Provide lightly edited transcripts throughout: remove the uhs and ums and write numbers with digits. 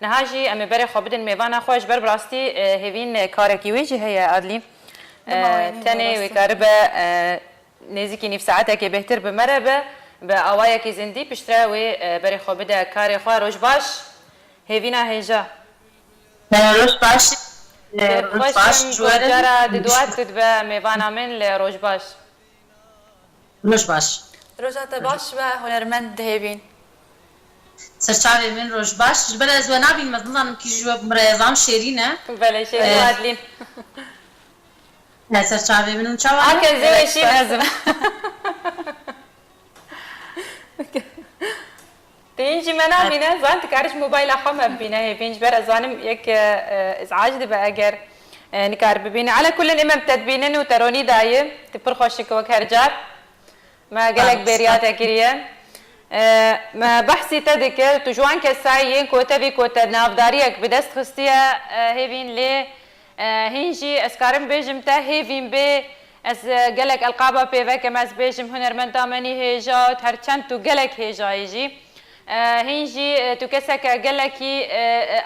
نهاجی ام بر خو بدن میوان خوش بر براستی هیوین کارکی ویجی هي عادلی تاني وكاربه نزيكي نف ساعتها كي بهتر بمربه بأوايا كي زندي بشتراوي بري خو بدا كاري خو روش باش هيفينا هيجا روش باش روش باش جوارا ددوات تدبا ميفانا من لروش باش روش باش روجات باش با هنرمند هيفين سرچاوي من روش باش بلا زوانابي مظنن كي جواب مريضام شيرينه بلا شيرين عادلين لا سرچاوي من چاوا اكل زي شي لازم تيجي منا مينا زانت كارش موبايل اخم بينا هي بينج بر زانم يك ازعاج دبا اگر نكار ببين على كل الامام تدبينن وتروني دايم تبر خوشك وكرجات ما قالك بريات اكريا ما بحثي تذكر تجوان كسايين كوتبي كوتا نافداريك بدست خستيا هيفين لي هينجي اسكارم بيجمتا هيفين بي از قالك القابه بيفا كما از بيجم هنرمند دامني هيجا تهرچن تو قالك هيجا يجي هينجي تو كسك قالكي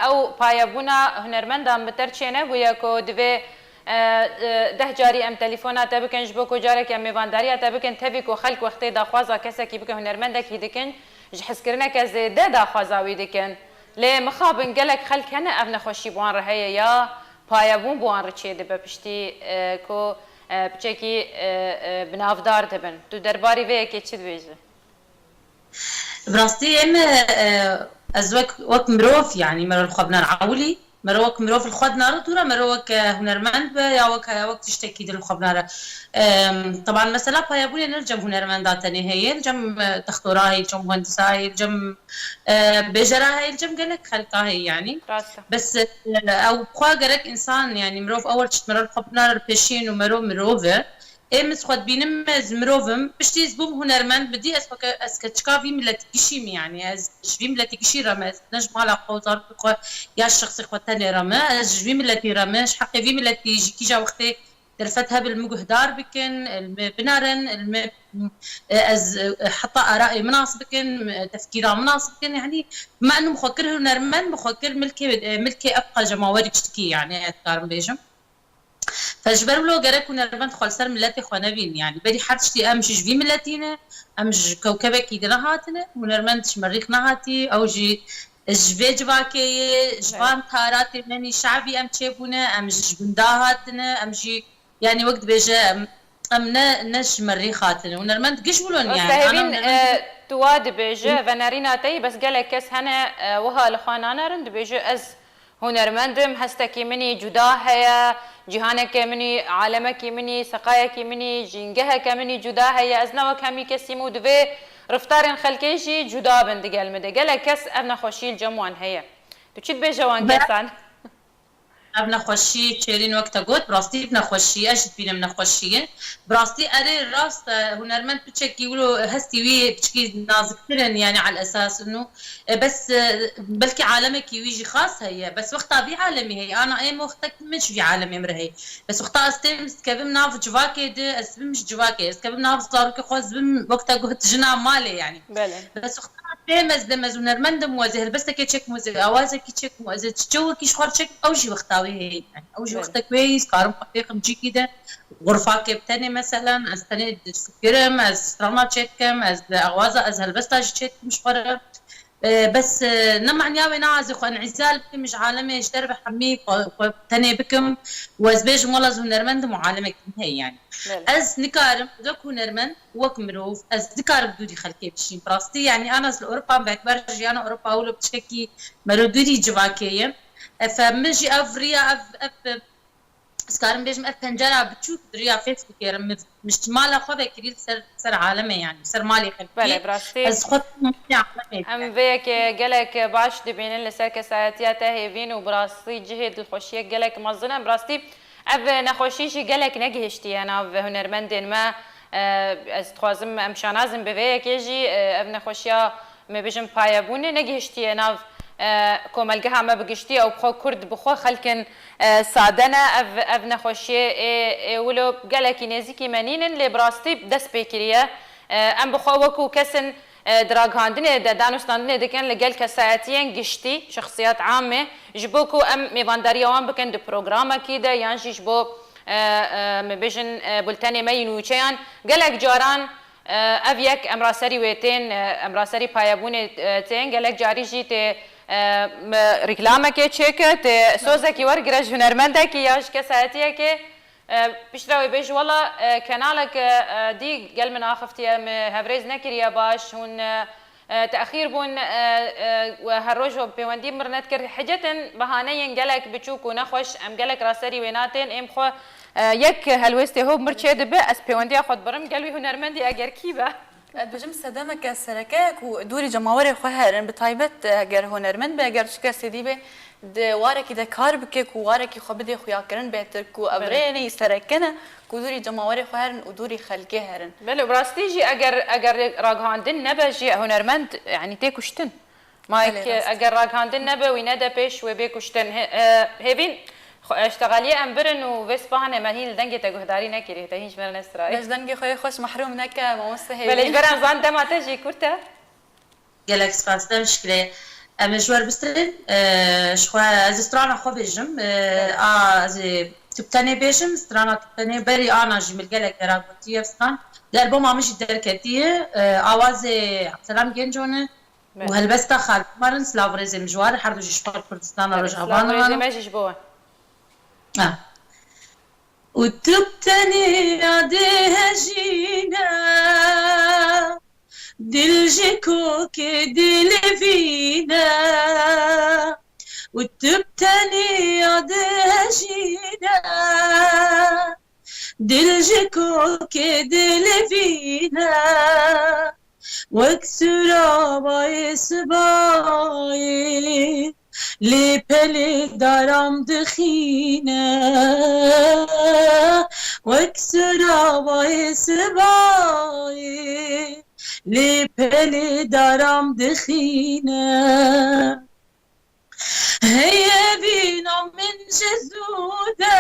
او بايبونا هنرمند دام بترچنه ويا كو دوي ده جاري ام تليفونات بكن جبوكو جارك ام ميوانداريا تبكن تبيكو خلق وقتي داخوازا كسكي بك هنرمندك يدكن جحس كرنا كز ده داخوازا ويدكن لي مخابن قالك خلق هنا ابن خوشي بوان رهي يا بايبون بوان رچي دبا بشتي كو بچكي بنافدار تبن تو درباري ويا كي تشد بيجي براستي ام ازوك وقت مروف يعني مرة الخبنا العولي مروك مروف الخدنا رتورا مروك هنرمند يا وقت تشتكي دل الخبنا طبعا مثلا بايبولي نرجم هنرمندات تاني هي الجم تختورا هي الجم مهندسة هي الجم بجرا هي الجم قالك خلقها هي يعني بس او بخوا قالك انسان يعني مروف اول تشت مرو الخبنا البيشين ومرو مروفه امس خد بينم زمروفم بشتي زبوم هنرمند بدي اسكتشكا في ملتي كيشيم يعني از جبي ملتي كيشي رمز نجم على قوزار يا الشخص خوتاني رما جبي ملتي رمش حقي في ملتي جي جا وقتي درفتها بالمجهدار بكن بنارن از حتى ارائي مناسبكن تفكيرها مناسبكن يعني بما انه مخكر هنرمند مخكر ملكي ابقى جماوري بشتكي يعني اذكار بيجم فجبر له جرك ونرمند خالصر ملتي خوانبين يعني بدي حرشتي امش جبي ملتينا امش كوكبك يدرهاتنا ونرمندش مريخ نهاتي او جي جبي جواكي جوان تاراتي مني شعبي ام تشيبونا ام جبنداهاتنا ام جي يعني وقت بيجا ام نش مريخاتنا ونرمند قشولون يعني انا تواد بيجا فنارينا تي بس قالك كس هنا وها لخانانا رند بيجا از هنرمندم هستكي مني جدا هيا جهانك مني عالمك مني سقايك مني جنجهك مني جدا هيا ازنوك همي كسيمو دوي رفتارن خلكيشي جدا بندقال مدقال كس ابن خوشي الجموان هيا تو چيت بيجوان كسان ابن خوشي تشيرين وقت قلت براستي ابن خوشي اجد بينا من خوشي براستي اري راست هنرمند بتشكي يقولوا هستي وي بتشكي نازكترن يعني على الاساس انه بس بلكي عالمك يجي خاص هي بس وقتها في عالمي هي انا اي وقتك مش في عالمي مرهي بس وقتها استمس كبم ناف جواكي ده اسبم مش جواكي اسكبم ناف صاروكي خوز بم وقتها قلت جنا مالي يعني بس وقتها تمز دمز ونرمند موازه بس كي تشك موزه اوازه كي تشك موازه تشو كي شخور تشك او شي وقتها هي يعني او شي وقتها كويس كارم حقيقه بتجي كده غرفه كبتني مثلا استني سكرم از تراما تشكم از اوازه از هلبستا تشك مش قرر بس نمعني وين عازخ انعزال مش عالمي اشترب حميك تاني بكم وازبيج مولز هنرمند معالمك هي يعني از نكارم ذوك هنرمند وك مروف از نكارم دودي خلكي بشين براستي يعني انا اوروبا باكبر جي انا اوروبا ولو بتشكي مرو دودي جواكيه فمجي افريا سكارم بيجم بنجرة بتشوف دريا فيسبوك يعني مش مالا خذ كريل سر عالمي يعني سر مالي خلفي براستي از خد عالمي ام فيك قالك باش دبين لسر كساتياته هيفين وبراستي جهد الخوشيه قالك مزنا براستي اف نخوشيشي قالك نجهشتي انا هنرمندين ما از خوازم امشانازم بفيك يجي اف نخوشيا ما بيجم بايبوني نجهشتي انا كوملجها ما بقشتي او بخو كرد بخو خلكن سادنا اف نخوشي ولو قالك نزيكي منين اللي براستي دس بكريه ام بخو وكو كسن دراغاندنه دانوستاندنه دکن لگل کسایتیان گشتی شخصیت عامه جبو کو ام میوانداری وان بکن د پروگرام کیده یان جبو مبیجن بولتانی مینوچیان گلک جاران اویک امراسری ویتین امراسری پایبون تین گلک جاری جی ته رکلامه که چکه ته سوزه کی ور گرج هنرمنده کی یاش کسایتیه که بشتراوي بيج والله كنالك دي قال من اخفتي هفريز نكريا باش هون تاخير بون وهالروج بيوندي مرنت كر حجه بهانين قالك بتشوكو نخوش ام قالك راسري ويناتين ام خو يك هالوستي هو مرشد به اس بيوندي اخذ برم قالوي هنرمندي اگر كيبه بجم سدامك السركاك ودوري جماوري خوهرن بتايبت اگر هنرمند به اگر شكا سيدي به وارکی ده کار بکه کو وارکی خوب ده خویا کرن بهتر کو ابرینی سرکنه کو دوری جماوری خو هرن و دوری خلقه هرن بله براستي جي اگر راغاندن نبا جي هنرمند يعني تيكشتن مايك اگر راغاندن نبا ويندا بيش وبيكشتن هبين اشتغاليه امبرن و وسبانه ما هي دنگه تگهداری نکری ته هیچ مرن استرای بس دنگه خوی خوش محروم نکه ما مستحيل بله برام زان دما تجي كورتا قالك سباس مشكله مجوار بسترن شخوا از استرانا خو بيجم از تبتني بيجم استرانا تبتني بري انا جمل قالك راغوتيه فستان الالبوم عمش دركتيه اواز سلام جنجونه وهلبستا خالد مارن سلاوريز مجوار حردو جشبار كردستان رجعبان انا ماشي جبوه وتبتني عديها جينا دلجكو كدل فينا وتبتني عديها جينا دلجكو كدل فينا واكسر باي سباي لپل دارم دخینه واکسر آوای سبای لپل دارم دخینه هيا بينا من جزودة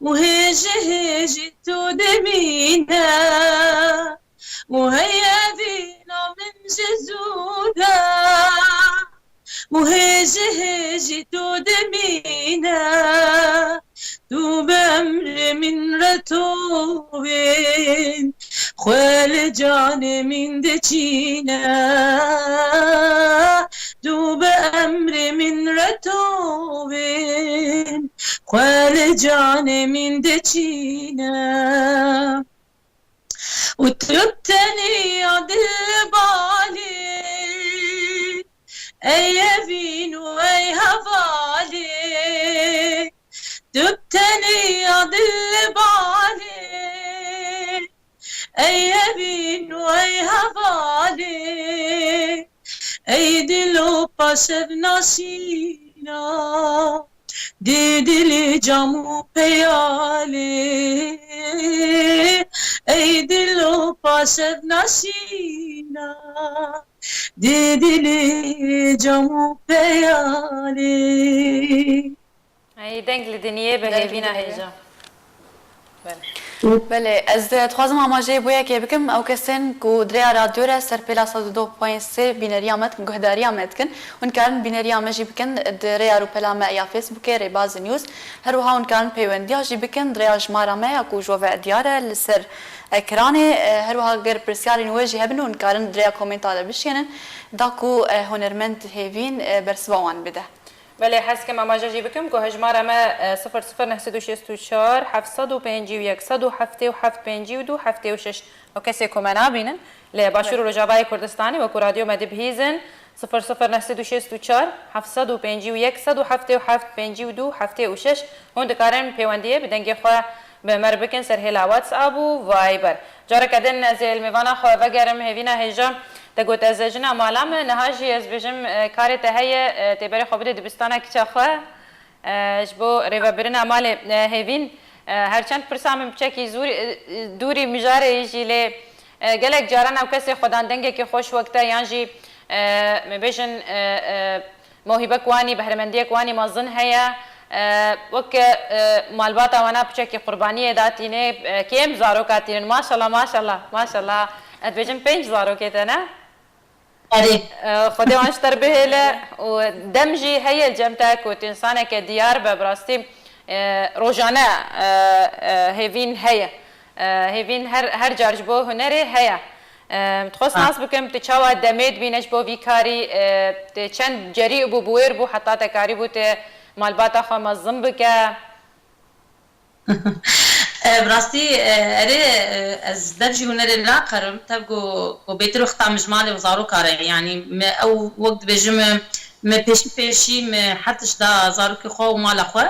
وهيجي هيجي تودمينا وهيا بينا من جزودة وهيجي هيجي تودمينا تو بأمر من رتوبين خوال جان من دچينا تو بأمر من رتوبين خوال جان من دچينا وتربتني عدل بالي اي فين واي هفالي تبتني عدل بالي اي فين واي هفالي اي دلو باشب ناشينا دل جامو پیاله ای دلو پاشد نشینا دل جامو پیاله ای دنگ لدنیه به هیوینا هیجا بله از تخوازم آماجه بویا که بکم او کسین کو دریا رادیو را سر پیلا 102.3 بینری آمد کن گهداری آمد کن اون کارن بینری آمجی بکن دریا رو پیلا ما یا فیسبوک ری باز نیوز هر وها اون کارن پیوندی آجی بکن دریا جمارا ما کو جوه دیاره لسر اکران هر وها گر پرسیاری نوجی هبن اون کارن دریا کومنتار بشینن داکو هنرمند هیوین برسوان بده بله حس کم آماجه جی بکم که هجمار ما 00964 751 177 76 و کسی که من آبینن لباشور رجابای کردستانی و رادیو مدی بهیزن 00964 751 177 76 هون دکارن پیوندیه بدنگی خواه به مربکن سر هلا واتساب و وایبر جاره کدن زیل میوانا خواه وگرم هیوینا هجا تقول أزجنا معلم نهاجي أزبجم كاري تهيا تبري خبرة دبستانا كتاخوا جبو ريفا برنا مال هيفين هرچند پرسام بچکی زوری دوری مجاره يجي ل قالك جارنا وكسي خدان دنگه كي خوش وقتا يانجي مبيشن موهبه كواني بهرمنديه كواني مازن هيا وك مالباتا وانا بچکی قربانيه داتينه كيم زارو كاتين ما شاء الله ما شاء الله ما شاء الله ادبجم 5 زاروكيتنا اري خدي وانش تربيه له ودمجي هي الجمتك وتنسانك ديار ببراستي روجانا هيفين هي هيفين هر جارج بو هنري هي تخص ناس بكم تشاوا دميد بينش بو فيكاري تشند جريء بو بوير بو حتى تكاري بو مالباتا خو مزم بك براستي اري از درجي هنري ناقرم تبقو بيترو خطا مجمالي وزارو كاري يعني او وقت بجم ما بيشي ما حتىش دا زاروكي خو مال خو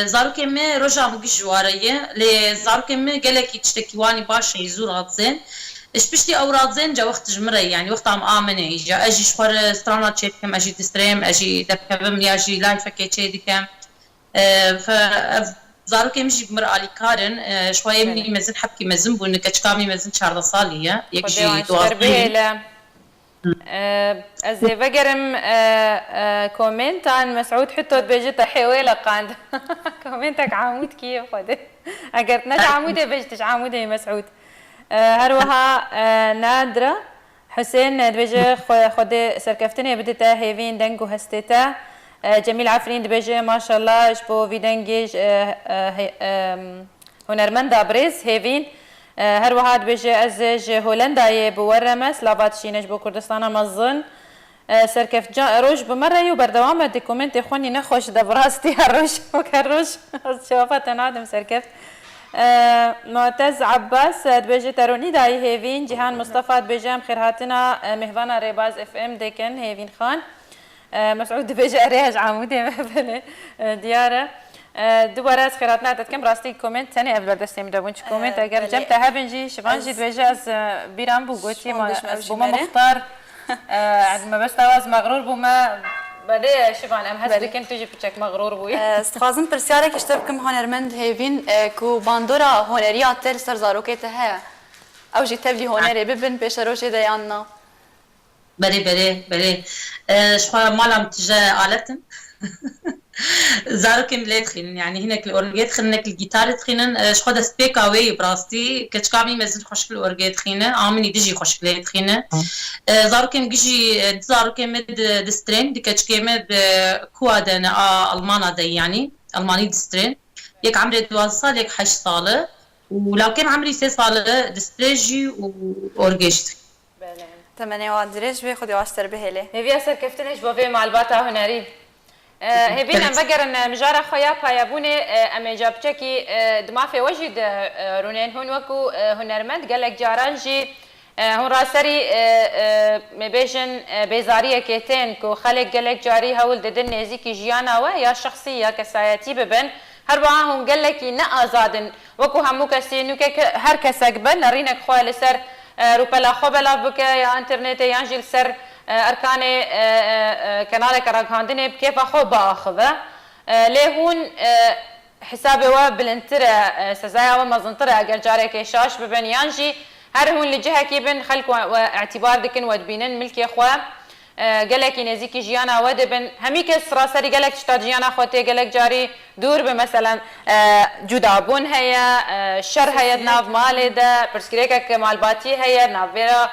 زاروكي ما رجع مقش جواريه لي زاروكي ما قالك يشتكيواني باش يزور زين اش بشتي اوراد زين جا وقت جمري يعني وقت عم امنه جا اجي شخور سترانا تشيكم اجي تستريم اجي دبكبم يا اجي لايف كيتشي ديكم ف زاروكي مشي بمر علي كارن شويه مني مازن حبكي مازن بو انك كامي مازن 4 صاليه يكجي دوازن ازي بقرم كومنت عن مسعود حتى بيجي تحويله قاند كومنتك عمود كيف خدي اقرت نج عمودي بيجتش عمودي مسعود هروها نادره حسين بيجي خدي سركفتني بدتا هيفين دنجو هستيتا جميل عفرين دبيجي ما شاء الله جبو في دنجيج هنرمندا بريز هيفين هروها دبيجي ازج هولندا بورمه سلافاتشي نجبو كردستان مزن سركف روج بمره يو بردوام ديكومنت اخواني نخوش دبراستي هروش وكروش شوفت نادم سركفت معتز عباس دبيجي تروني داي هيفين جيهان مصطفى دبيجي خيرهاتنا مهوانا ريباز اف ام ديكن هيفين خان مسعود دبيجي اريج عمودي مهبله دياره دوباره از خيراتنا تتكم راستي كومنت ثاني قبل دستم دابونش كومنت اگر جمت هافنجي شبانجي دبيجي از بيرام بو قوتي بوما مختار ما بس تواز مغرور بوما بله شبان ام هست كنت تجي بتشك مغرور بوي استخازم برسيارك اشتبكم هنرمند هيفين كو باندورا هنريات تل سر زاروكيته هي او جي تبلي هنري ببن بيشروشي ديانا بلي شويه مالهم تجا آلتن زاروكي مليت خينن يعني هناك الأورجيت خنك الجيتار تخينن شخودا سبيكا وي براستي كتشكامي مازال خوشك الأورجيت خينن عامني ديجي خوشك ليت خينن زاروكي مجي زاروكي مد دسترين دي كتشكي مد كوادن ألمانا دي يعني ألماني دسترين يك عمري 12 صال يك 8 صال ولو كان عمري 6 صال دستريجي وأورجيت تمني وادريش بياخد واشتر بهله هي اثر كفتنش بوفي مع الباتا هنري هبين ام بقر ان مجاره خويا بايبوني ام جابتكي دما في وجد رونين هون وكو هنرمند قالك جارانجي هون راسري مبيجن بيزاريه كيتين كو خلق قالك جاري هول ددن نزيكي جيانا ويا شخصيه كسايتي ببن هربعاهم قالك نازادن وكو همو كسينو هر كسك بن نرينك خويا لسر روبلا خبلا بك يا انترنت يانجل سر اركان كنال كراغاندني بكيف اخو باخذه لهون حسابي وبالانترا سزايا ومزنطرا اگر جارك شاش ببن يانجي هر هون لجهه كيبن خلق واعتبار دكن ودبينن ملكي اخوا قالك نزيكي جيانا ودبن هميك سراسري قالك تشتا جيانا خوتي قالك جاري دور بمثلا جودابون هيا شر هيا ناف مالي دا برسكريكك مالباتي هيا نافيرا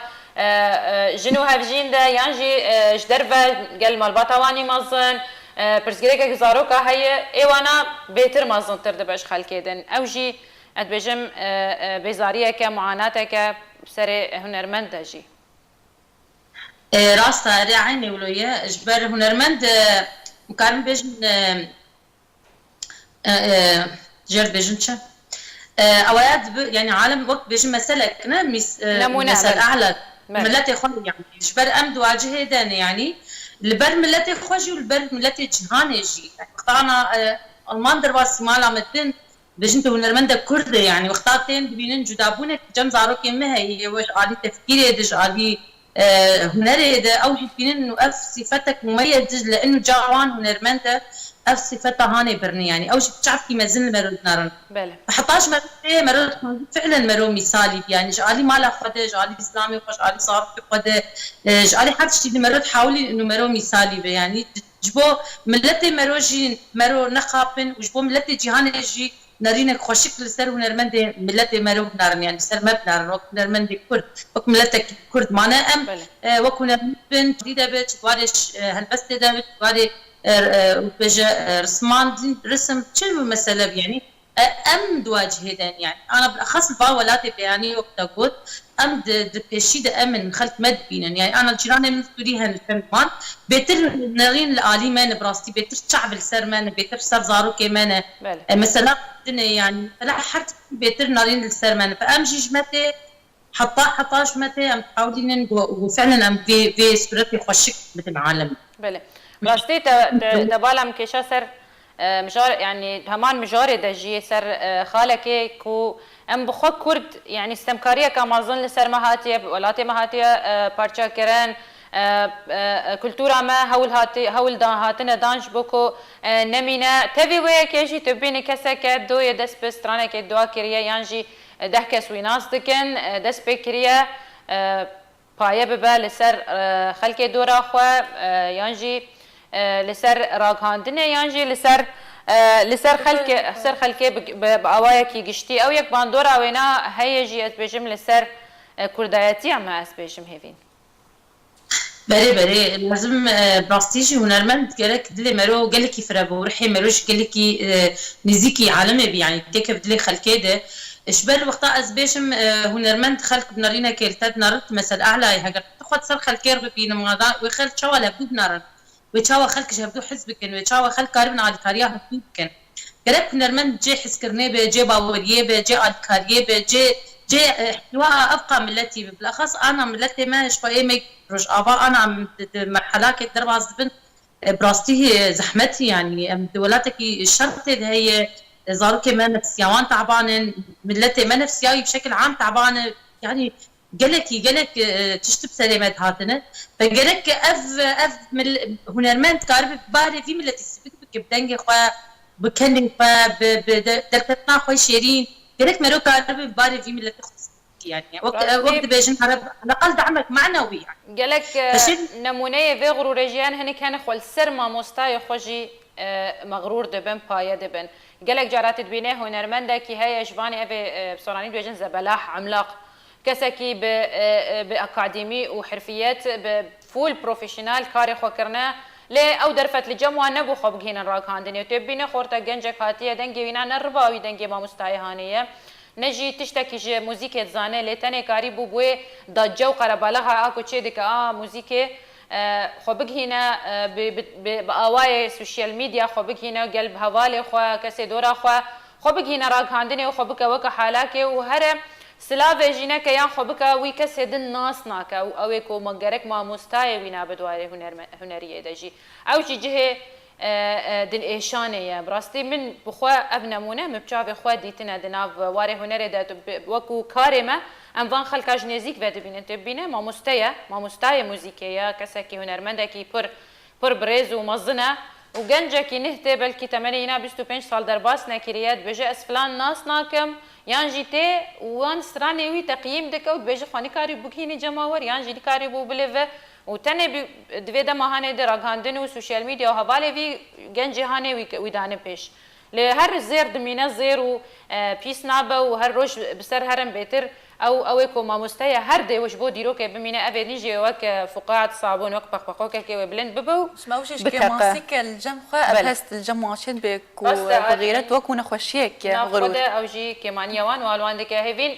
جنو هفجين دا يانجي جدربا قال مالباتا واني مازن برسكريكك زاروكا هيا ايوانا بيتر مازن ترد باش خلكيدن اوجي ادبجم بيزاريك معاناتك سري هنرمند جي راستا رعيني ولويا جبر هنرمند مكان بيجن جر بيجنشا اويات يعني عالم وقت بيجن مسألة كنا مسألة اعلى ملتي خوي يعني جبر امد واجهه دان يعني البر ملتي خوجي والبر ملتي جهاني جي اختارنا المان درواس مالا مدن بيجن هنرمند كرد يعني واختارتين بينن جدابونه جم زاروكي ما هي واش عادي تفكيري دج عادي هنري ده اوجد فينا انه اف صفتك مميز لانه جوان هنرمنده اف صفتها هاني برني يعني اوجد بتعرف كيما زين مرود نارن بله 11 مرود فعلا مرود مثالي يعني جالي مالا خده جالي اسلامي خوش جالي صار خده جالي حد شتي مرود حاولي انه مرود مثالي يعني جبو ملتي مروجين مرو نخابن وجبو ملتي جهان جي نارينك خوشك لسر هنرمند ملت مرو نارن يعني سر مبنارن وك هنرمند كرد وك ملتك كرد معنا ام وك هنرمند بنت جديده بيت وارش هالبست ده واري بجا رسمان رسم شنو مسألة يعني ام دواجه هدان يعني انا بالاخص باولاتي يعني وقت قلت ام بشيده امن خلت مد بينا يعني انا الجيران من سوريها الفنمان بيتر نارين الالي من براستي بيتر شعب السرمان بيتر سر زارو كمان مثلا يعني فلا حرت بيتر نارين السرمان فام جمتي حطاش متى ام حاولين وفعلا ام في صورتي خوشك مثل العالم بله براستي تبالم كيشا سر مجار يعني همان مجاري دجي سر خالكي كو ام بخو كرد يعني استمكاريه كامازون لسر مهاتيه ولاتي مهاتيه بارچا كرن كلتورا ما هول دا هاتنا دانش بوكو نمينا تبي ويك يجي تبيني كسك دو يدس بسترانه كي دوا كريا يانجي دهكس ويناس دكن دس بكريا بايه ببا لسر خلكي دورا خو يانجي لسر راغاندنه يانجي لسر خلكي باوايكي گشتي او يك باندورا وينا هيجي اس بجم لسر كردايتي اما اس بجم هيفين بري لازم براستيجي هنرمند قالك دلي مرو قالك فرابو رحي مروش قالك نزيكي عالمي يعني ديك بدلي خلكيده اشبال وقتا از بيشم هنرمند خلق بنارينا كيلتاد نارت مثل اعلى هاجر تاخذ سر خلكير بين مغدا وخل تشوا لبدو بنارن وتشوا خلق جبدو حزبكن وتشوا خلق قاربنا على كاريا حبكن قالك هنرمند جي حسكرني بجي باوريه بجي الكاريه بجي حلوها ابقى ملتي بالاخص انا ملتي ما شويه ما رج ابا انا مرحله كي درب عزبن براستي زحمتي يعني دولاتك الشرط هي زارو كمان نفسيا تعبانه ملتي ما نفسياي بشكل عام تعبانه يعني قالك تشتب سلامات هاتنا فقالك اف هنرمند كارب باري في ملتي سبت بدنجي خو بكني بدلتنا خو شيرين قالك مرو كارب باري في ملتي يعني وقت بيجن على الاقل دعمك معنوي يعني قالك نمونه في غرورجيان هني كان خول سرما مستاي خوجي مغرور دبن بايه دبن قالك جارات تبينه هنرمنده كي هي جباني ابي بصراني بيجن زبلاح عملاق كسكي باكاديمي وحرفيات بفول بروفيشنال كاري خوكرنا لي او درفت لجموا نبو خب هنا راكاندني تبينه خورتا جنجك هاتيه دنگي وينا نرباوي دنگي ما مستاي هانيه نجي تشتكي جي موزيكي زانه لتني كاري بوبوي ضجو قربالها اكو تشي ديك موزيكي خبق هنا بأواي سوشيال ميديا خبق هنا قلب هوالي خوا كسي دورا خبق هنا راك عندني وخبق وكا حالاكي وهرم سلاوه جينا كيان خبق وي كسي دن ناس ناكا او ايكو مقرك ما مستاي وينا بدواري هنريه دجي او جي جهه دن ايشانه براستي من بخوا ابنمونه مبچاو خوا ديتنا دناف واري هنر ده وكو كارما ام وان خلكاج نزيك ود بين تبينه ما مستاي موزيكيه كسكي هنرمنده كي پر بريز ومزنه وجنجه كي نهته بلكي 80 25 سال درباس نكريات بجي اسفلان ناس ناكم يانجي تي وان سراني وي تقييم دكو بجي خاني كاري بوكيني جماور يانجي كاري بو بليف وتنه دویده ماهانه در راگاندن و سوشیال میدیا و حواله وی گنجی هانه ویدانه پیش لهر زیر دمینه زیر و پیس نابه و هر روش بسر هرم بهتر او کو ما مستیا هر دی وش بو دیرو که بمینه اوی نیجی وک فقاعت صابون وک بخبخو که بلند ببو شماوش که ماسک الجم خو ابهست الجماشت بكو بغيرت وكو نخوشيك غرور او جي كمانيوان والوان دك هيفين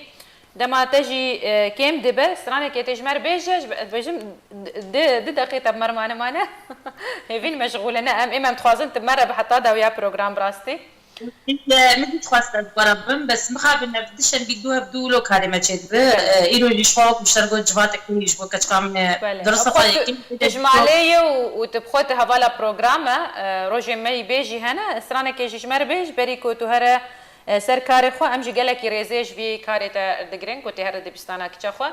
دما تجي كيم دبر سرانه كي تجمر بيجم دقيقه بمرمانه مانا هيفين مشغوله انا امام تخوازن تمره بحطها دا ويا بروجرام براستي من تخواست بربم بس مخابن بدش بيدوها بدولو كلمه جد ايرو يشواق مشتركو جواتك يشبو كم دراسه طريق تجمع لي وتبخوت هوالا بروجرام روجي مي بيجي هنا سرانه كي جمر بيج بريكو تهره سر کار خو ام جگلکی ریزش وی کارت دگرین کو ته هر دبستانا کی خو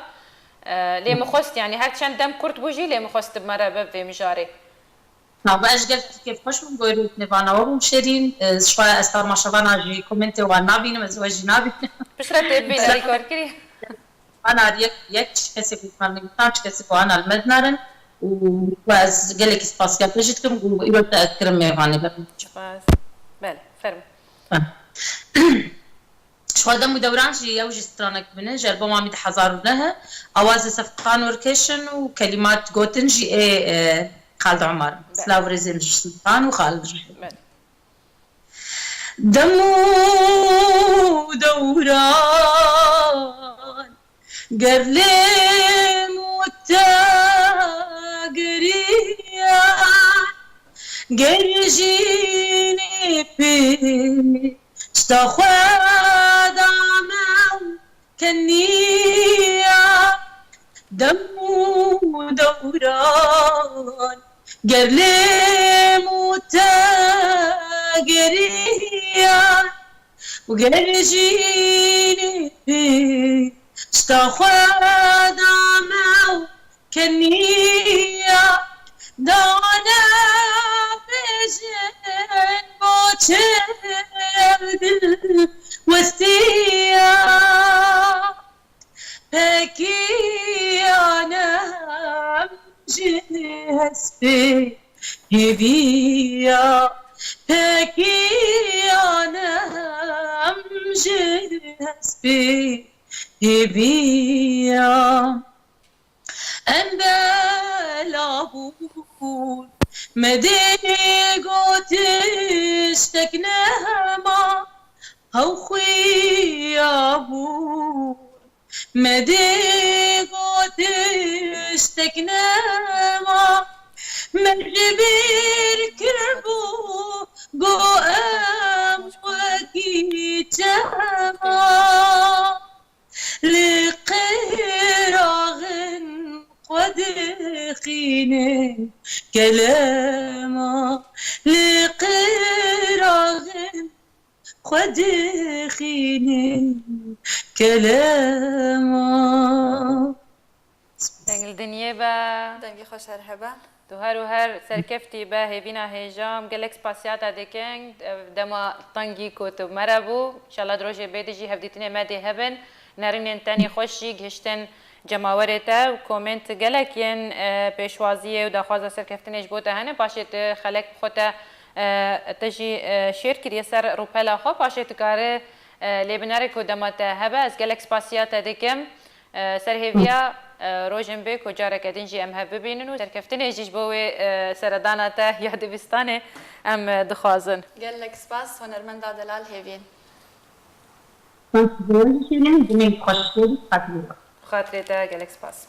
لی مخست يعني هر چند دم کرد بوجی لی مخست مره به مجاری نا باش قلت كيف خوش من قولت نبانا وهم شيرين شوية استار ما شبانا جي كومنتي وانا بينا مزواجي نابي بشرة تبينا ريكورد كري انا يك كسي بيتمرني بتاعش كسي وانا المدنارن وواز قال لك سباسيال بجتكم ويبقى تأكرم ميفاني بس بله فرم شو هذا مدوران شي يوجي سترانك بنا جربوا ما متحضر لها أواز سفقان وركيشن وكلمات جوتن جي إيه خالد عمر سلاو رزين سلطان وخالد دمو دوران قرلم والتاقرية قرجيني في استخواد عمو كنية دمو دوران قرلم والتاقرية وقرجيني في استخواد عمو كنية دانا بجن بوشرد وستيا هكي أنا مجهز في هبيا هكي أنا مجهز في هبيا أنبلابون مديقو تشتكنهما هو خيابون مديقو تشتكنهما مرجبير كربو قوام وكيتما لقراغن قد خيني كلاما لقراغن قد خيني كلاما دنگل دنیا با دنگی خوش هرهبه تو هر و هر سرکفتی با هیوینا هیجام گلک سپاسیاتا دکنگ دما تنگی کو تو مرابو انشالله دروجه بیدجی هفدیتنه مدی هبن نرین تانی خوشی گشتن جماورتا و کومنت گلک ین پیشوازیه و دخواست سرکفتنش بوده هنه باشید خلق خودتا تجی شیر کریه سر روپلا خو باشید کاره لیبناره کو دمات هبه از گلک سپاسیاتا دکم سر هیویا روزن به کجا رکدین جی ام هب ببینن و سرکفتن جیش بوی سردانا تا یاد بیستانه ام دخوازن. قال لك سباس هنرمند دلال هيفين. خاطري خاطري تا قال لك سباس.